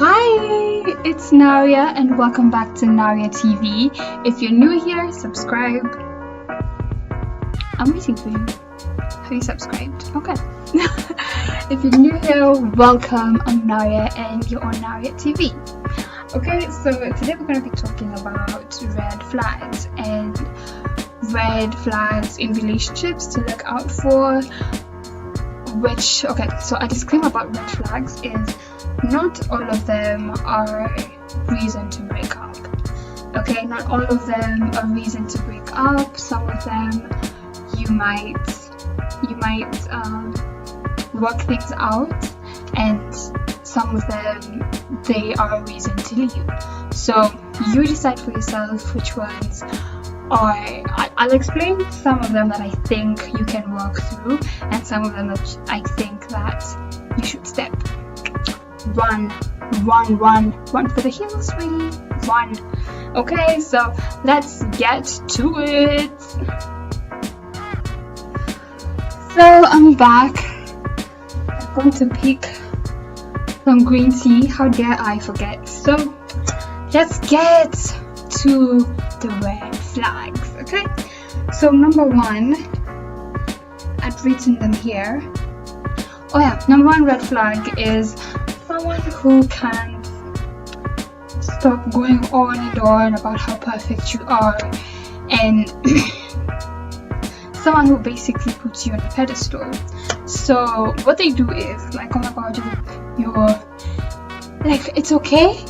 Hi, it's Naria and welcome back to Naria TV. If you're new here, subscribe. I'm waiting for you. Have you subscribed? Okay. If you're new here, welcome. I'm Naria and you're on Naria TV. Okay, so today we're going to be talking about red flags and red flags in relationships to look out for. So a disclaimer about red flags is not all of them are reason to break up. Okay, not all of them are reason to break up. Some of them you might work things out, and some of them they are a reason to leave. So you decide for yourself which ones are. I'll explain some of them that I think you can work through, and some of them that I think that you should step. Run for the hills, sweetie. Run. Okay, so let's get to it. So I'm back. I'm going to pick some green tea. How dare I forget? So let's get to the red flags. Okay, so number one, I've written them here. Oh yeah, number one red flag is someone who can't stop going on and on about how perfect you are, and someone who basically puts you on a pedestal. So what they do is like, oh my god, you're like, it's okay.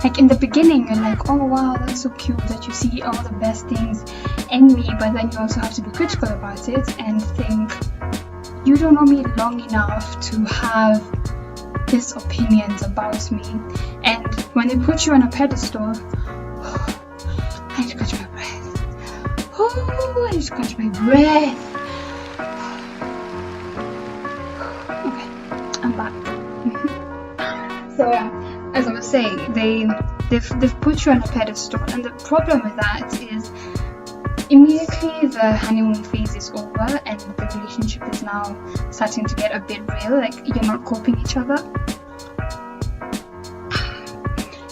Like in the beginning you're like, oh wow, that's so cute that you see all the best things in me, but then you also have to be critical about it and think, you don't know me long enough to have these opinions about me. And when they put you on a pedestal, I need to catch my breath. I need to catch my breath. Okay, I'm back. So as I was saying, they've put you on a pedestal, and the problem with that is immediately the honeymoon phase is over and the relationship is now starting to get a bit real. Like you're not coping each other,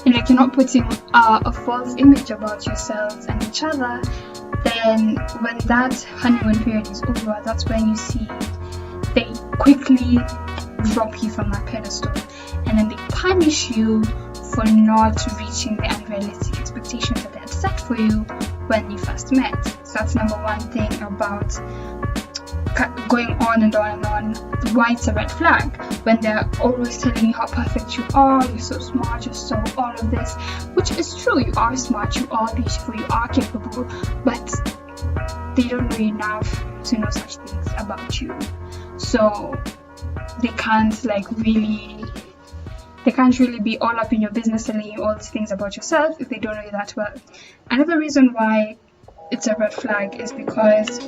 and like you're not putting a false image about yourselves and each other. Then when that honeymoon period is over, that's when you see they quickly drop you from that pedestal, and then they punish you for not reaching the unrealistic expectations that they had set for you when you first met. So that's number one thing about going on and on and on. Why it's a red flag, when they're always telling you how perfect you are, you're so smart, you're so all of this, which is true. You are smart, you are beautiful, you are capable, but they don't know enough to know such things about you. So they can't really be all up in your business telling you all these things about yourself if they don't know you that well. Another reason why it's a red flag is because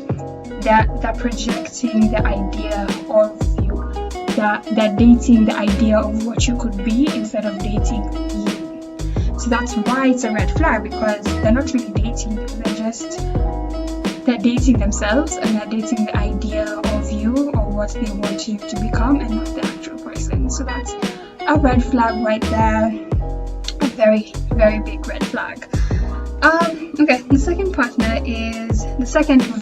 they're projecting the idea of you. They're dating the idea of what you could be instead of dating you. So that's why it's a red flag, because they're not really dating you. They're dating themselves, and they're dating the idea of you or what they want you to become, and not the actual person. So that's a red flag right there. A very, very big red flag. Okay, the second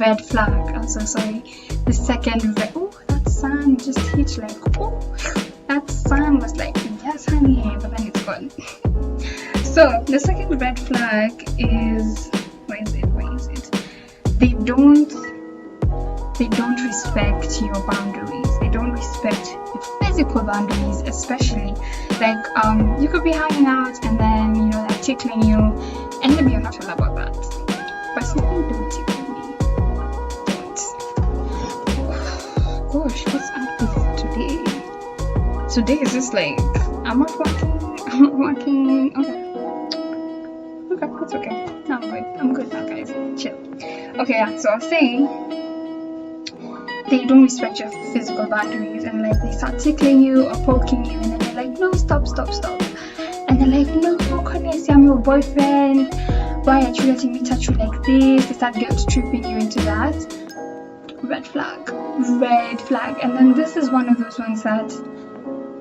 red flag. I'm so sorry. The second that sun just hit like, that sun was like, yes honey, but then it's gone. So the second red flag is, where is it? They don't respect your boundaries. They don't respect your physical boundaries, especially. Like you could be hanging out and then they're tickling you, and maybe you're not all about that. Personally, don't tickle me. Don't. Gosh, what's up with today? Today is just like, I'm not working. Okay, that's okay. No, I'm good now, guys. Chill. Okay, yeah, so I was saying, they don't respect your physical boundaries, and like they start tickling you or poking you, and then they're like, no, stop. And they're like, no, Connie, I'm your boyfriend. Why aren't you letting me touch you like this? They start guilt tripping you into that. Red flag. And then this is one of those ones that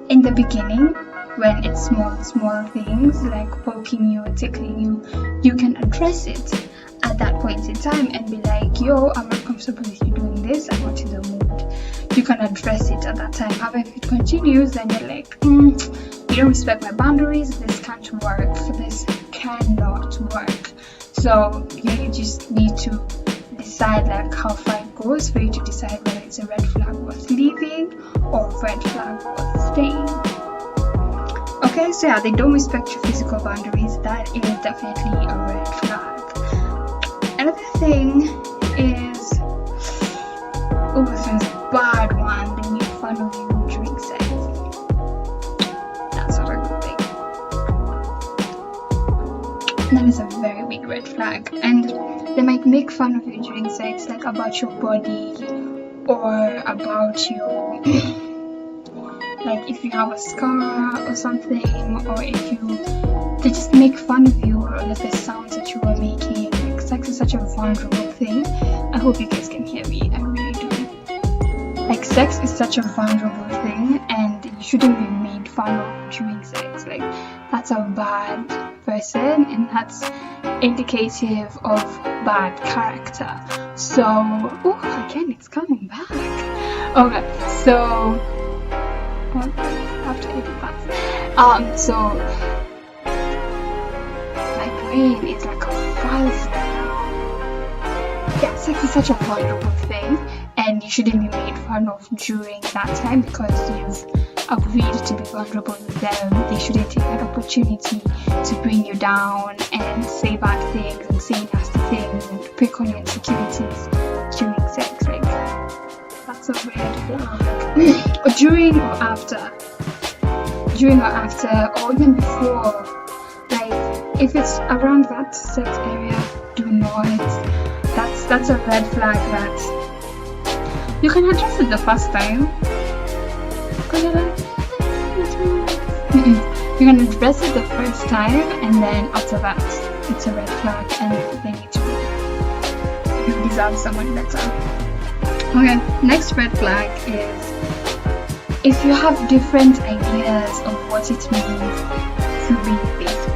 in the beginning when it's small things like poking you or tickling you, you can address it at that point in time and be like, yo, I'm not comfortable with you doing this, I'm not in the mood. You can address it at that time. However, if it continues, then you're like, you don't respect my boundaries, this can't work, this cannot work. So you just need to decide like how far it goes for you to decide whether it's a red flag worth leaving or a red flag worth staying. Okay, so yeah, they don't respect your physical boundaries. That is definitely a red flag. Another thing is, this is a bad one. They make fun of you during sex. That's not a good thing. That is a very big red flag. And they might make fun of you during sex, like about your body or about your like if you have a scar or something, or if they just make fun of you, or like the sounds that you are making. Like sex is such a vulnerable thing. I hope you guys can hear me. I really do. Like sex is such a vulnerable thing, and you shouldn't be made fun of during sex. Like that's a bad person, and that's indicative of bad character. So again, it's coming back. Okay, so after I did that, so my brain is like a fuzz now. Yeah, sex is such a vulnerable thing, and you shouldn't be made fun of during that time because you've agreed to be vulnerable with them. They shouldn't take that opportunity to bring you down and say bad things and say nasty things and pick on your insecurities during sex. Like, that's a red flag. Or during or after, or even before. Like, if it's around that sex area, do not. That's a red flag that you can address it the first time. You can address it the first time, and then after that, it's a red flag, and they need to go. You deserve someone better. Okay, next red flag is if you have different ideas of what it means to be faithful.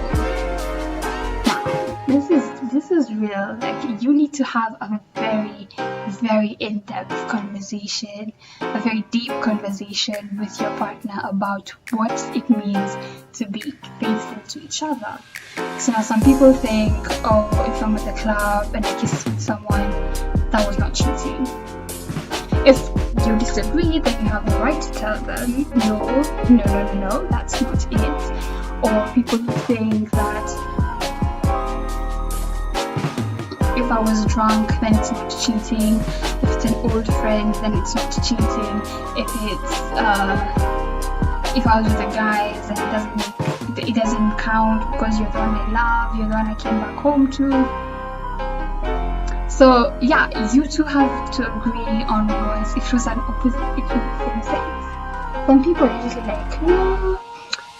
Now, this is real. Like, you need to have a very, very in-depth conversation, a very deep conversation with your partner about what it means to be faithful to each other. So now some people think, if I'm at the club and I kiss with someone, that was not cheating. If you disagree, then you have the right to tell them, no, that's not it. Or people who think that if I was drunk, then it's not cheating. If it's an old friend, then it's not cheating. If I was with the guys, then it doesn't count because you're the one I love, you're the one I came back home to. So yeah, you two have to agree on what it was an equal sex. Some people are usually like, no,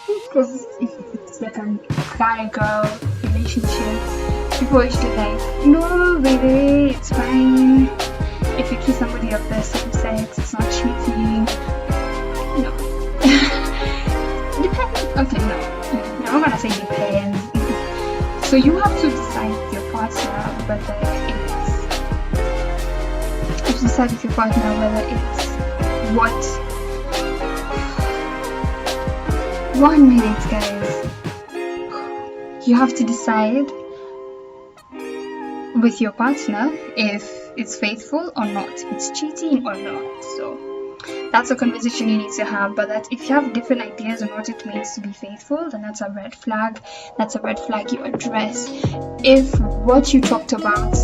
because it's like a guy-girl relationship. People are usually like, no, baby, it's fine. If you kiss somebody of the same sex, it's not cheating. No. Depends. Okay, no, I'm gonna say depends. So you have to decide with your partner whether it's what. 1 minute, guys. You have to decide with your partner if it's faithful or not, if it's cheating or not. So that's a conversation you need to have. But that if you have different ideas on what it means to be faithful, then that's a red flag. That's a red flag you address. If what you talked about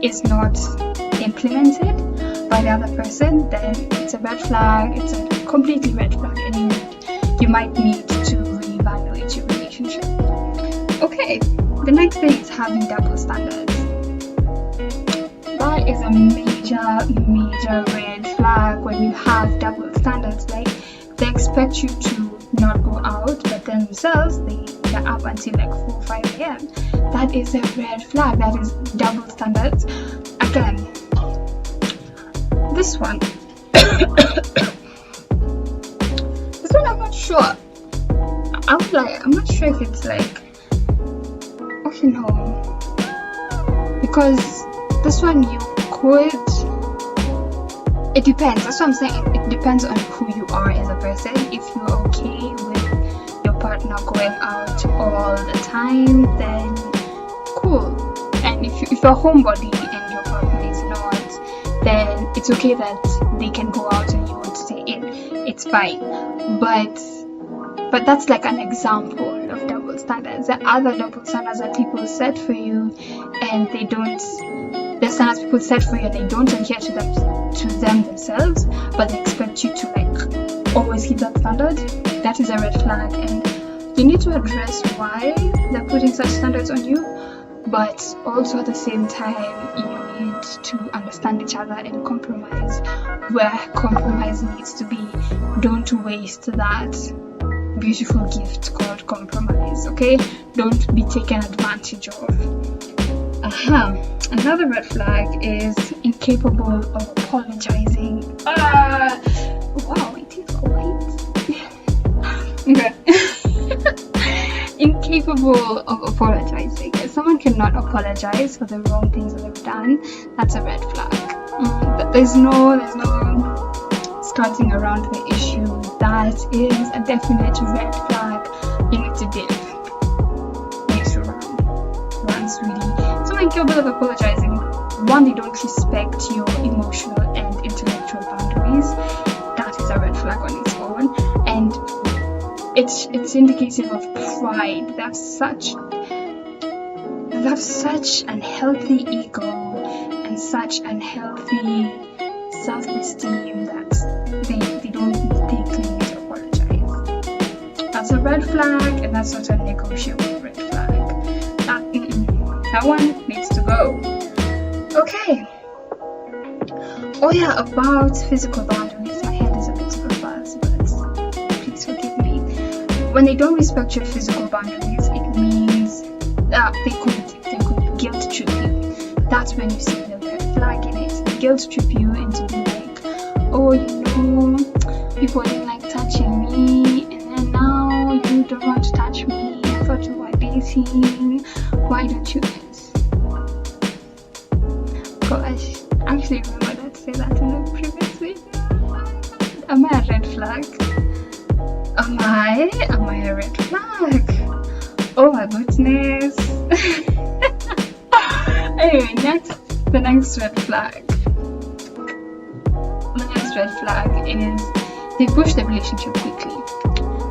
is not implemented by the other person, then it's a red flag. It's a completely red flag, and you might need to reevaluate your relationship. Okay, the next thing is having double standards. That is a major red flag when you have double standards. Like, they expect you to not go out, but then themselves they're up until like 4 or 5 a.m. That is a red flag. That is double standards. Again, this one I'm not sure. I'm not sure if it's like, okay, no, because this one you could, it depends. That's what I'm saying. It depends on who you are as a person. If you're okay with your partner going out all the time, then cool. And if you're a homebody and your partner is not, then it's okay that they can go out and you want to stay in. It's fine. But that's like an example of double standards. The other double standards that people set for you and they don't, the standards people set for you and they don't adhere to them themselves, but they expect you to like always keep that standard. That is a red flag, and you need to address why they're putting such standards on you, but also at the same time you need to understand each other and compromise where compromise needs to be. Don't waste that beautiful gift called compromise, okay? Don't be taken advantage of. Another red flag is incapable of apologizing. Wow, my teeth are white. Okay. Incapable of apologizing. If someone cannot apologize for the wrong things that they've done, that's a red flag. There's no starting around the issue. That is a definite red flag. You need to dip. You need to run sweetie. Someone incapable of apologizing. One, they don't respect your emotional and intellectual boundaries. That is a red flag on its own, and it's indicative of pride. They have such unhealthy ego and such unhealthy self-esteem that they don't need to apologize. That's a red flag, and that's not a negotiable red flag. That one needs to go. Okay. Oh yeah, about physical boundaries. My head is a bit of a buzz, but please forgive me. When they don't respect your physical boundaries, it means that they could guilt trip you. That's when you see the red flag in it. Guilt trip you into being like, oh, people didn't like touching me, and then now you don't want to touch me. I thought you were dating. Why don't you guys? Gosh, I actually remember that say that in the previous video. Am I a red flag? Am I a red flag? Oh my goodness. Anyway, the next red flag. The next red flag is they push the relationship quickly.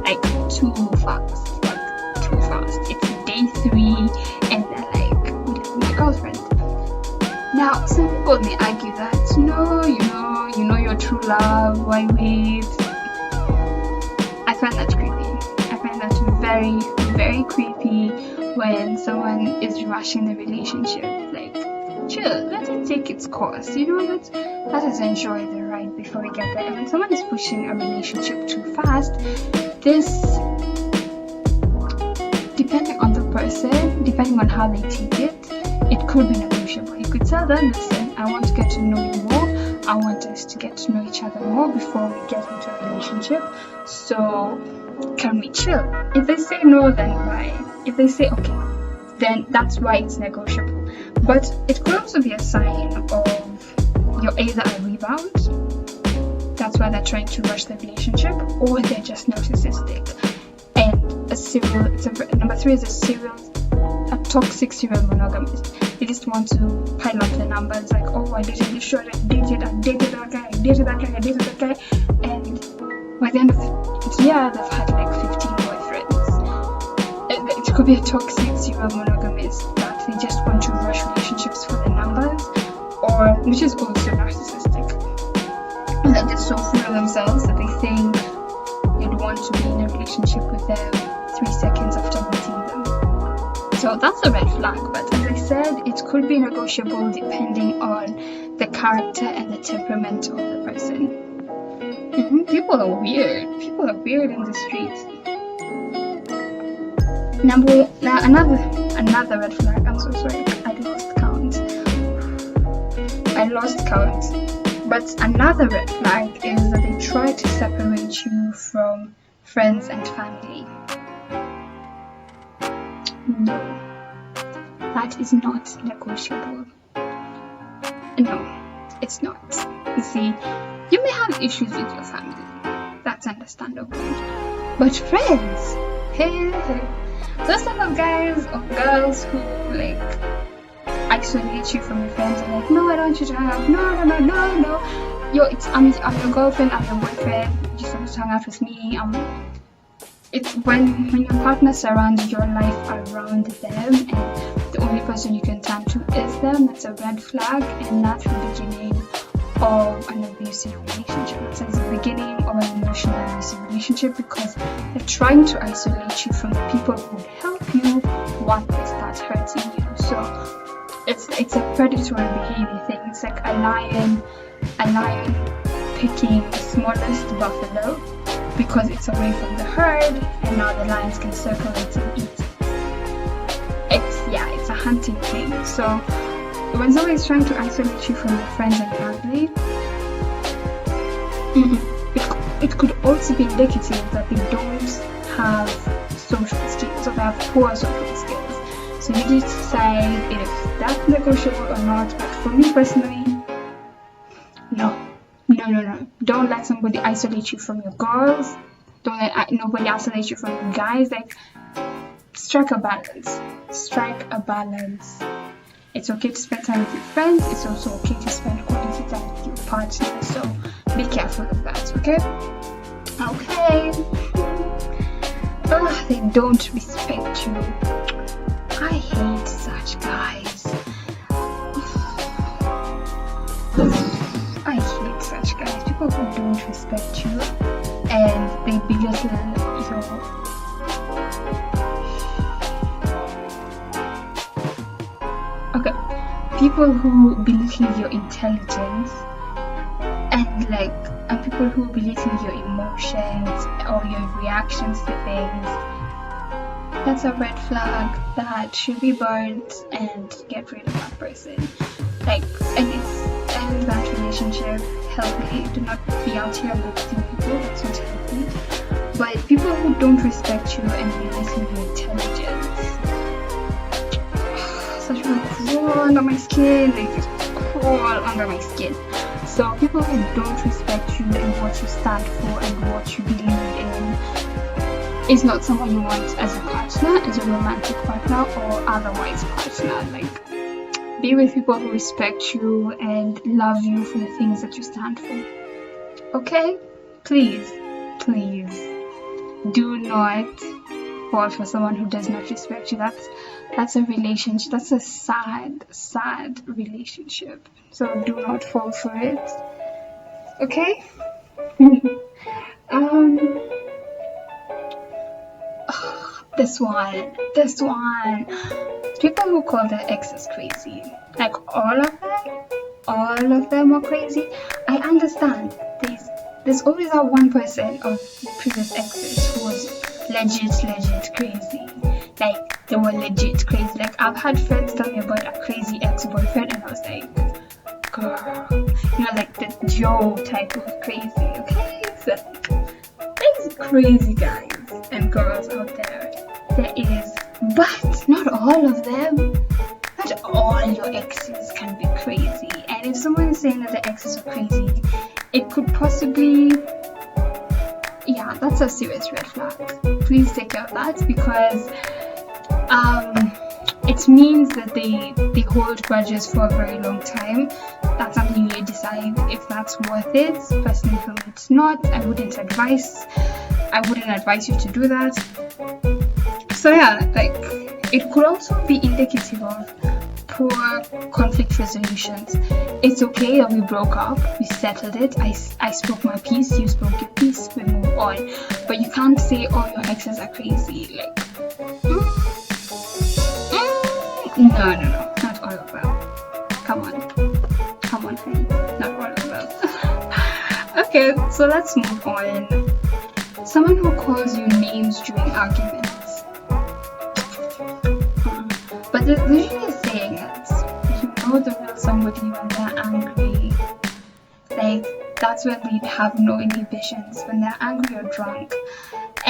Like too fast. It's day 3 and they're like, my girlfriend. Now, some people may argue that, no, you know your true love, why wait? I find that creepy. I find that very, very creepy when someone is rushing the relationship. Like, chill, let it take its course. Let us enjoy the ride before we get there. And when someone is pushing a relationship too fast, this, depending on the person, depending on how they take it, it could be negotiable. You could tell them, listen, I want to get to know you more. I want us to get to know each other more before we get into a relationship. So, can we chill? If they say no, then why? If they say okay, then that's why it's negotiable. But it could also be a sign of you're either a rebound, that's why they're trying to rush the relationship, or they're just narcissistic. And number 3 is a toxic serial monogamist. They just want to pile up the numbers, like, oh, I dated this short, I dated that guy, I dated that guy, and by the end of the year, they've had like 15 boyfriends. It could be a toxic serial monogamist that they just want to rush relationships for the numbers, or which is also narcissistic. And they're just so full of themselves that they think you'd want to be in a relationship with them 3 seconds after meeting them. So that's a red flag, but as I said, it could be negotiable depending on the character and the temperament of the person. People are weird. People are weird in the streets. Another red flag. I'm so sorry. I lost count. But another red flag is that they try to separate you from friends and family. No, that is not negotiable. No, it's not. You see, you may have issues with your family. That's understandable. But friends, hey, those type of guys or girls who like isolate you from your friends and like, no, I don't want you to hang out. No. Yo, I'm your girlfriend, I'm your boyfriend. You're supposed to hang out with me. It's when your partner surrounds your life around them and the only person you can turn to is them, that's a red flag, and that's the beginning of an abusive relationship. It's the beginning of an emotional abusive relationship because they're trying to isolate you from the people who would help you once they start hurting you. So it's a predatory behavior thing. It's like a lion picking the smallest buffalo because it's away from the herd, and now the lions can circle it and eat it. It's a hunting thing. So when someone is trying to isolate you from your friends and family, it could also be indicative that they don't have social skills or they have poor social skills. So you need to decide if that's negotiable or not. But for me personally, no. Don't let somebody isolate you from your girls. Don't let nobody isolate you from your guys. Like, strike a balance. It's okay to spend time with your friends. It's also okay to spend quality time with your partner. So be careful of that, okay? They don't respect you. I hate such guys. I hate such guys. People who don't respect you and they belittle your people who belittle your intelligence and people who belittle your emotions or your reactions to things. That's a red flag that should be burnt and get rid of that person. And it's end that relationship healthily. Do not be out here ghosting people. That's not healthy. But people who don't respect you and belittle your intelligence, such people crawl under my skin. They just crawl under my skin. So people who don't respect you and what you stand for and what you believe in is not someone you want as a partner, as a romantic partner or otherwise partner. Be with people who respect you and love you for the things that you stand for. Okay? Please, do not fall for someone who does not respect you. That's a relationship. That's a sad relationship. So do not fall for it. Okay? This one. People who call their exes crazy. All of them are crazy. I understand. There's always that one person of previous exes who was legit crazy. They were legit crazy. I've had friends tell me about a crazy ex-boyfriend and I was like, girl, the Joe type of crazy, okay? So there's crazy guys and girls out there. There is, but not all of them. Not all your exes can be crazy. And if someone is saying that the exes are crazy, it could possibly, that's a serious red flag. Please take care of that because it means that they hold grudges for a very long time. That's something you decide if that's worth it. Personally, for me, it's not. I wouldn't advise you to do that. So it could also be indicative of poor conflict resolutions. It's okay that we broke up, we settled it, I spoke my piece, you spoke your piece, we move on. But you can't say all your exes are crazy. No, not all of them. Come on, honey, not all of them. Okay, so let's move on. Someone who calls you names during arguments. But there's usually a saying that you know the real somebody when they're angry. That's when they have no inhibitions, when they're angry or drunk.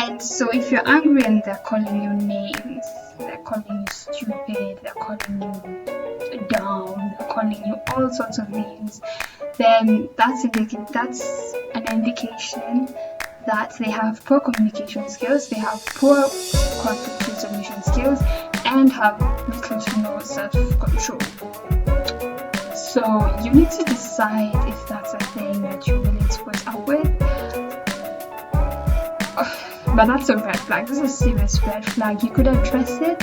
And so if you're angry and they're calling you names, they're calling you stupid, they're calling you down, they're calling you all sorts of names, then that's an indication that they have poor communication skills, they have poor conflict resolution skills, and have little to no self-control. So you need to decide if that's a thing that you're willing to put up with. But that's a red flag. This is a serious red flag. You could address it,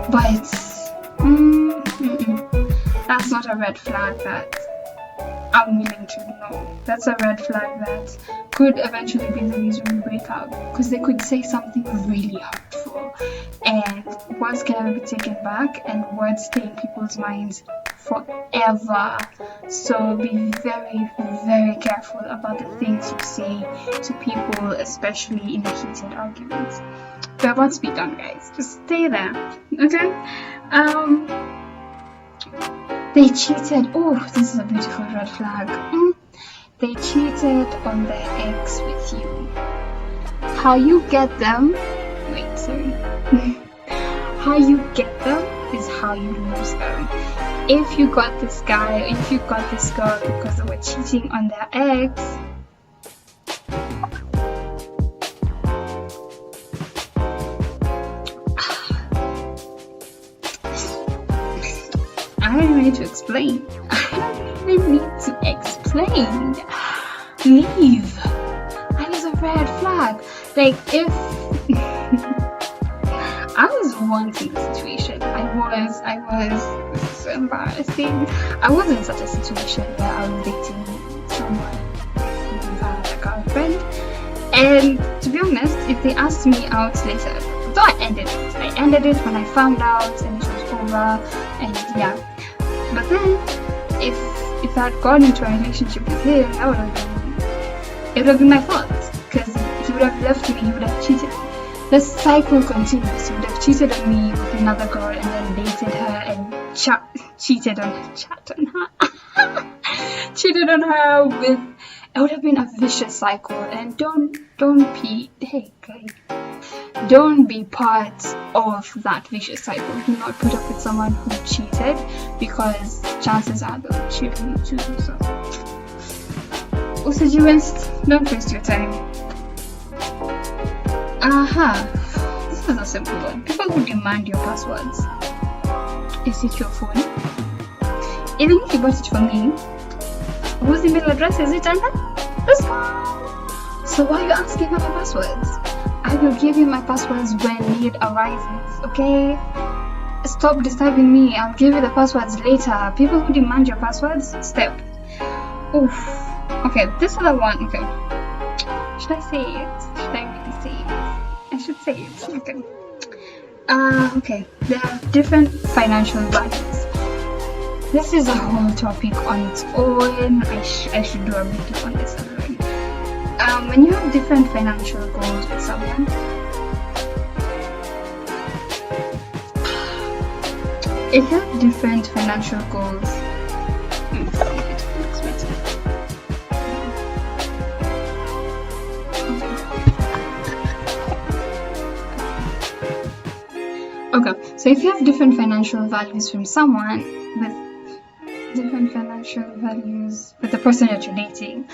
but that's not a red flag that I'm willing to know. That's a red flag that could eventually be the reason we break up, because they could say something really hurtful, and words can never be taken back, and words stay in people's minds forever. So be very, very careful about the things you say to people, especially in a heated argument. We're about to be done, guys. Just stay there, okay? They cheated. Oh, this is a beautiful red flag. They cheated on their ex with you. How you get them? Wait, sorry. How you get them is how you lose them. If you got this guy, if you got this girl because they were cheating on their ex, I don't even need to explain. Leave. That is a red flag. Like, if I was once in a situation, I was, this is so embarrassing. I was in such a situation where I was dating someone who had a girlfriend, and to be honest, if they asked me out later, so I ended it when I found out and it was over, and yeah. But then, if I had gone into a relationship with him, it would have been my fault, because he would have left me, he would have cheated. The cycle continues. He would have cheated on me with another girl, and then dated her and cheated on her with. It would have been a vicious cycle. And don't be part of that vicious cycle. Do not put up with someone who cheated, because chances are they'll cheat on you too. So also, don't waste your time. This is a simple one. People who demand your passwords. Is it your phone? Even if you bought it for me, whose email address is it under? This one. So why are you asking for my passwords? I will give you my passwords when need arises, okay? Stop disturbing me. I'll give you the passwords later. People who demand your passwords, step. Oof. Okay, this other one. Okay. Should I say it? Should I really say it? I should say it. Okay. Okay. There are different financial values. This is a whole topic on its own. I should do a video on this alone. When you have different financial goals with someone, if you have different financial goals, okay, so if you have different financial values from someone with different financial values with the person that you're dating,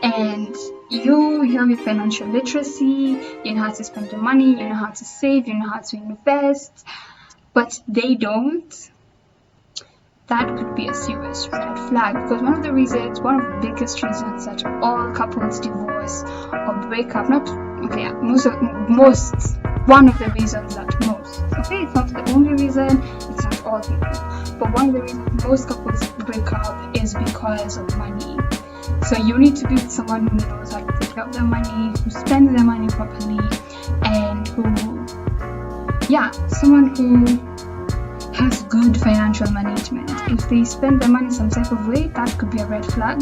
and you have your financial literacy, you know how to spend your money, you know how to save, you know how to invest, but they don't, that could be a serious red flag, because one of the biggest reasons that all couples divorce or break up, one of the reasons that most, okay, it's not the only reason, it's not all people, but one of the reasons most couples break up is because of money. So you need to be with someone who knows how to take care of their money, who spends their money properly, and someone who has good financial management. If they spend their money some type of way, that could be a red flag,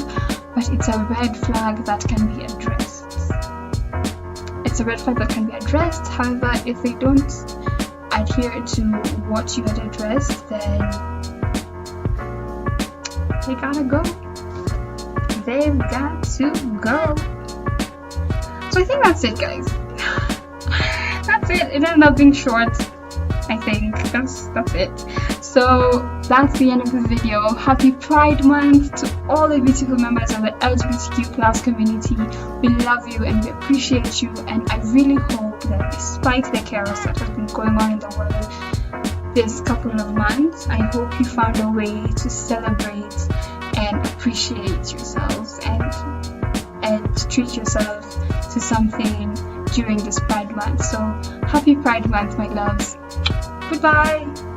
but it's a red flag that can be addressed. However, if they don't adhere to what you had addressed, then they gotta go. They've got to go. So I think that's it, guys. it ended up being short. I think that's it. So that's the end of the video. Happy Pride Month to all the beautiful members of the LGBTQ plus community. We love you and we appreciate you, and I really hope that despite the chaos that has been going on in the world this couple of months, I hope you found a way to celebrate and appreciate yourselves and treat yourself to something during this Pride Month. So happy Pride Month, my loves. Goodbye.